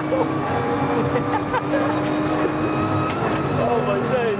Oh my days.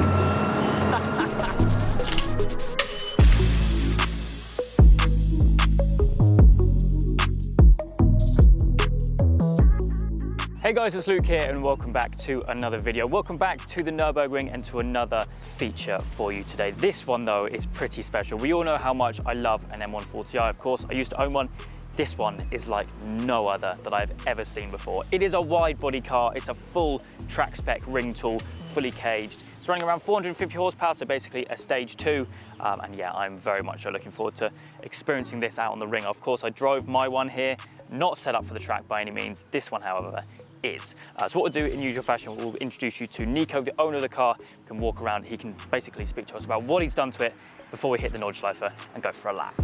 Hey guys, it's Luke here and welcome back to another video. Welcome back to the Nürburgring and to another feature for you today. This one though is pretty special. We all know how much I love an M140i. Of course, I used to own one. This one is like no other that I've ever seen before. It is a wide body car. It's a full track spec ring tool, fully caged. It's running around 450 horsepower, so basically a stage 2. And yeah, I'm very much looking forward to experiencing this out on the ring. Of course, I drove my one here, not set up for the track by any means. This one, however, is. So what we'll do in usual fashion, we'll introduce you to Nico, the owner of the car. You can walk around, he can basically speak to us about what he's done to it before we hit the Nordschleife and go for a lap.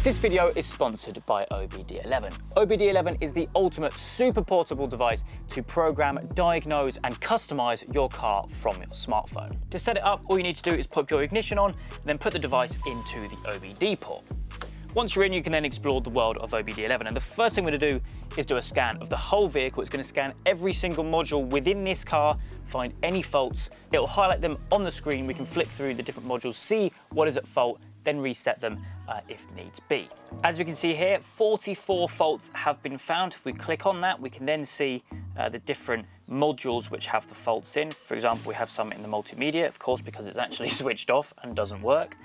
This video is sponsored by OBD11. OBD11 is the ultimate super portable device to program, diagnose and customize your car from your smartphone. To set it up, all you need to do is put your ignition on and then put the device into the OBD port. Once you're in, you can then explore the world of OBD11. And the first thing we're going to do is do a scan of the whole vehicle. It's going to scan every single module within this car, find any faults. It will highlight them on the screen. We can flick through the different modules, see what is at fault, then reset them if needs be. As we can see here, 44 faults have been found. If we click on that, we can then see the different modules which have the faults in. For example, we have some in the multimedia, of course, because it's actually switched off and doesn't work.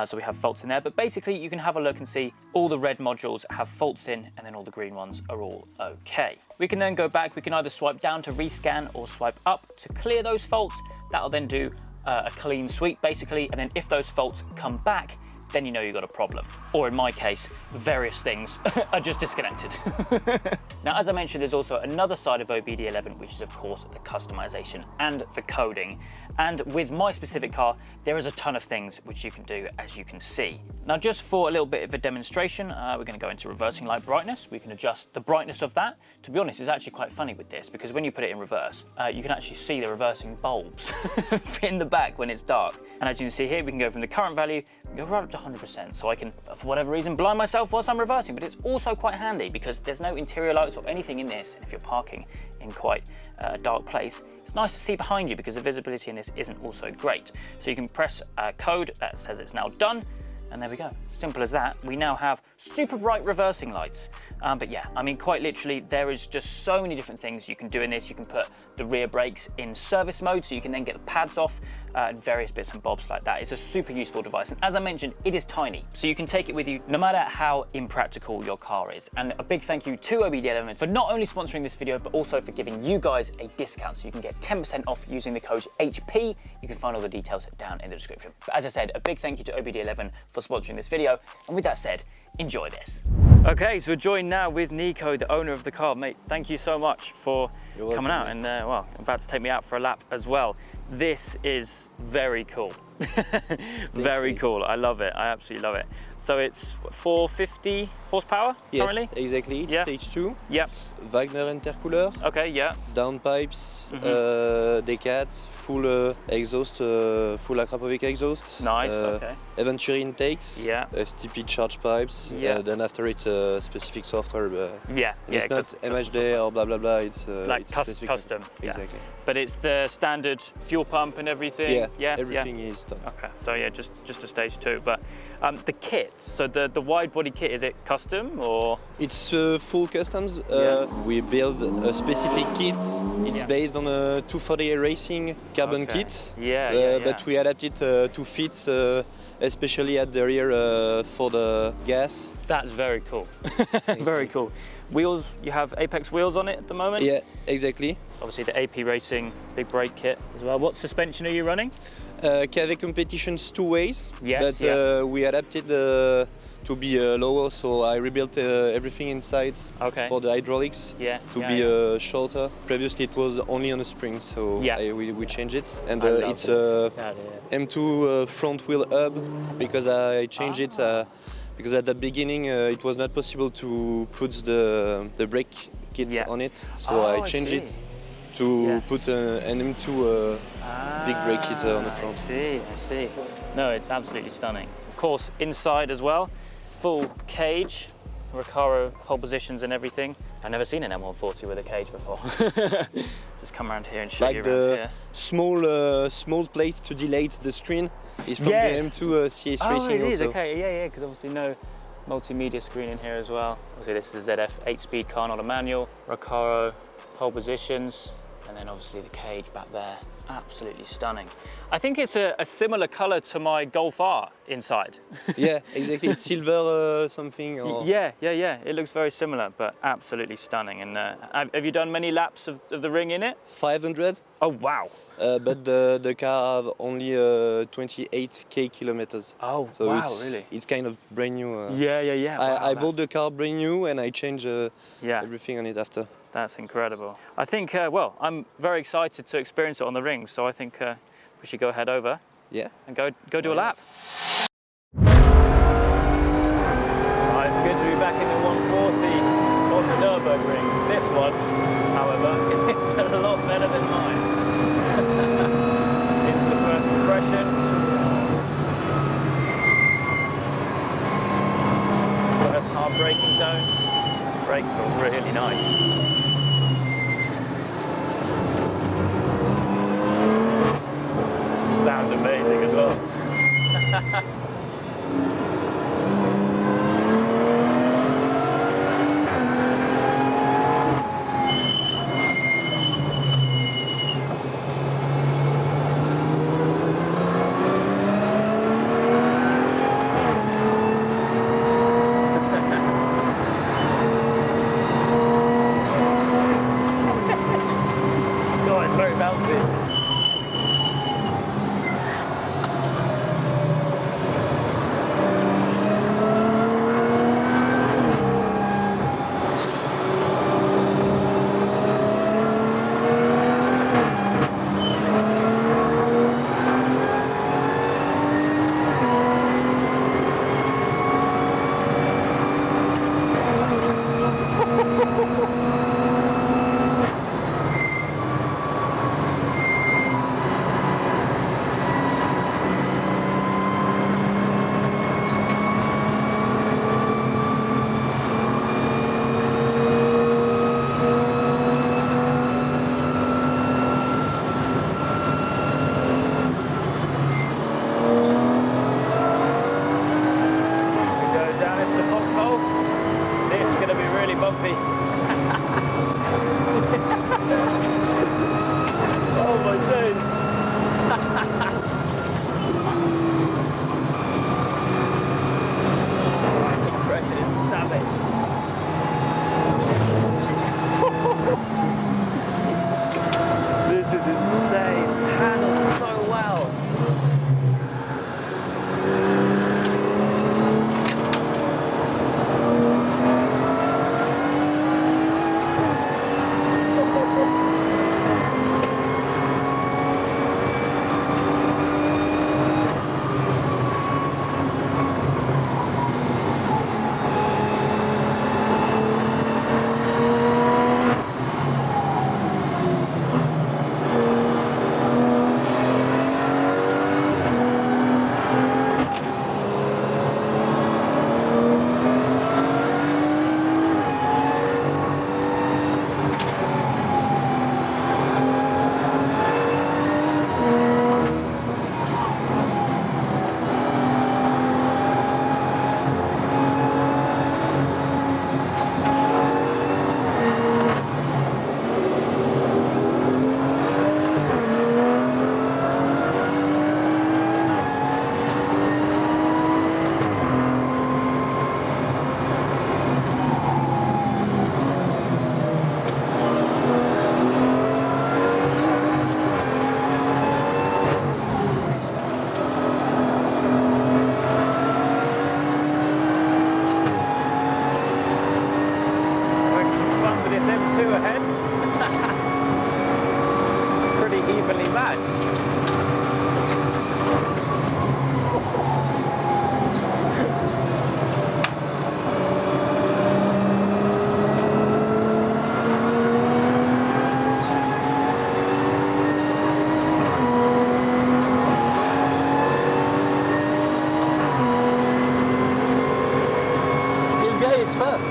So we have faults in there, but basically you can have a look and see all the red modules have faults in and then all the green ones are all okay. We can then go back, we can either swipe down to rescan or swipe up to clear those faults. That'll then do a clean sweep basically, and then if those faults come back, then you know you've got a problem. Or in my case, various things are just disconnected. Now, as I mentioned, there's also another side of OBD11, which is of course the customization and the coding. And with my specific car, there is a ton of things which you can do, as you can see. Now, just for a little bit of a demonstration, we're going to go into reversing light brightness. We can adjust the brightness of that. To be honest, it's actually quite funny with this, because when you put it in reverse, you can actually see the reversing bulbs in the back when it's dark. And as you can see here, we can go from the current value, go right up to 100%. So I can, for whatever reason, blind myself whilst I'm reversing, but it's also quite handy because there's no interior lights or anything in this. And if you're parking in quite a dark place, it's nice to see behind you because the visibility in this isn't also great. So you can press a code that says it's now done, and there we go. Simple as that. We now have super bright reversing lights. But yeah, I mean, quite literally, there is just so many different things you can do in this. You can put the rear brakes in service mode, so you can then get the pads off and various bits and bobs like that. It's a super useful device. And as I mentioned, it is tiny, so you can take it with you no matter how impractical your car is. And a big thank you to OBD11 for not only sponsoring this video, but also for giving you guys a discount. So you can get 10% off using the code HP. You can find all the details down in the description. But as I said, a big thank you to OBD11 for sponsoring this video. And with that said, enjoy this. Okay, so we're joined now with Nico, the owner of the car. Mate, thank you so much for coming out and well, about to take me out for a lap as well. This is very cool. Very cool. I love it. I absolutely love it. So it's 450 horsepower currently? Yes, exactly. It's stage 2. Yep. Wagner intercooler. Okay, yeah. Downpipes, decats, full exhaust, full Akrapovic exhaust. Nice, okay. Venturi intakes. Yeah. FTP charge pipes. Yeah. Then after it's a specific software. It's not MHD or blah blah blah. It's like it's custom. Exactly. Yeah. But it's the standard fuel pump and everything. Yeah. Everything is done. Okay. So yeah, just a stage 2. But the kit. So the wide body kit, is it custom or? It's full customs. We build a specific kit. It's based on a 240 Racing carbon kit. But we adapt it to fit, especially at the rear for the gas. That's very cool. Very cool. Wheels, you have Apex wheels on it at the moment? Yeah, exactly. Obviously the AP Racing big brake kit as well. What suspension are you running? KV competitions 2 ways, yes, but we adapted to be lower, so I rebuilt everything inside for the hydraulics to be shorter. Previously it was only on the spring, so we changed it. And it's M2 front wheel hub, because I changed it because at the begining it was not possible to put the brake kit on it, so I changed it to put an M2 big brake kit on the front. I see. No, it's absolutely stunning. Of course, inside as well, full cage, Recaro pole positions and everything. I've never seen an M140 with a cage before. Just come around here and show you around here. Small plates to delay the screen is from the M2 CS Racing it is, also. okay, yeah, because obviously no multimedia screen in here as well. Obviously this is a ZF 8-speed car, not a manual. Recaro pole positions, and then obviously the cage back there. Absolutely stunning. I think it's a similar color to my Golf R inside. Yeah, exactly. Silver something. Or... Yeah. It looks very similar, but absolutely stunning. And have you done many laps of the ring in it? 500. Oh, wow. But the car have only 28k kilometers. Oh, so wow, really? It's kind of brand new. Yeah. Wow, I bought the car brand new and I changed everything on it after. That's incredible. I think, well, I'm very excited to experience it on the ring, so I think we should go head over and go do a lap. It's good to be back in the 140 on the Nürburgring. This one, however, is a lot better than mine. Into the first compression. First hard braking zone. Brakes feel really nice. Sounds amazing as well. Oh, it's very bouncy. bumpy. Oh my days. The pressure is savage. This is insane. Handles so well. Ahead. Pretty evenly matched. This guy is fast.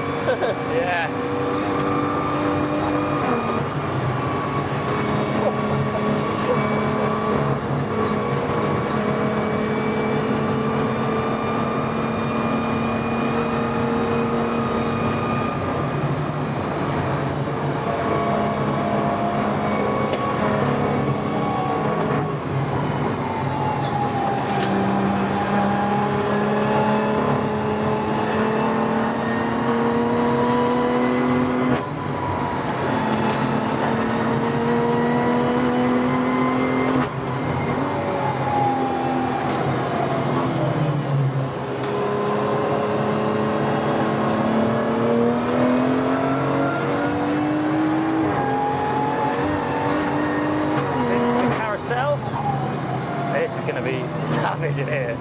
be savage in here.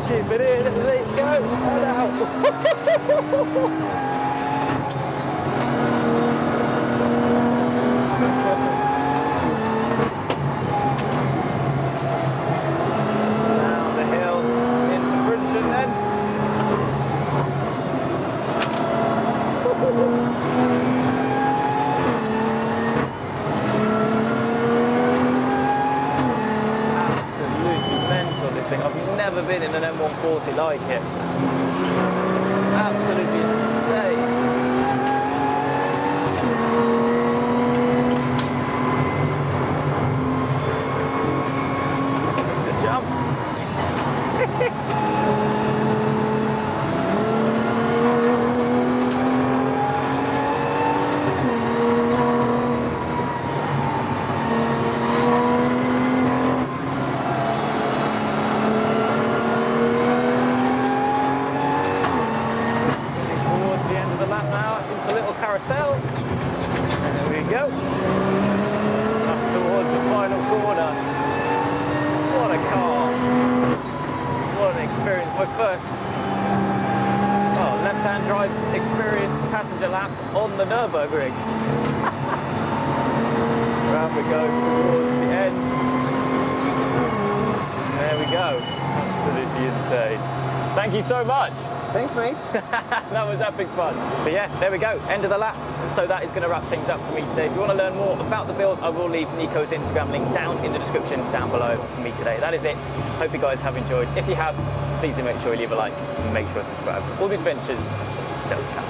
Keep it in, let it go, and out. Down the hill into Bridgeton then. Absolutely mental, this thing. I've never been in an M140 like it. Absolutely insane. The jump. Carousel. There we go. Up towards the final corner. What a car. What an experience. My first left-hand drive experience passenger lap on the Nürburgring. Round we go towards the end. There we go. Absolutely insane. Thank you so much. Thanks, mate. That was epic fun. But yeah, there we go, end of the lap. And so that is going to wrap things up for me today. If you want to learn more about the build, I will leave Nico's Instagram link down in the description down below for me today. That is it. Hope you guys have enjoyed. If you have, please do make sure you leave a like and make sure to subscribe for all the adventures. Delta.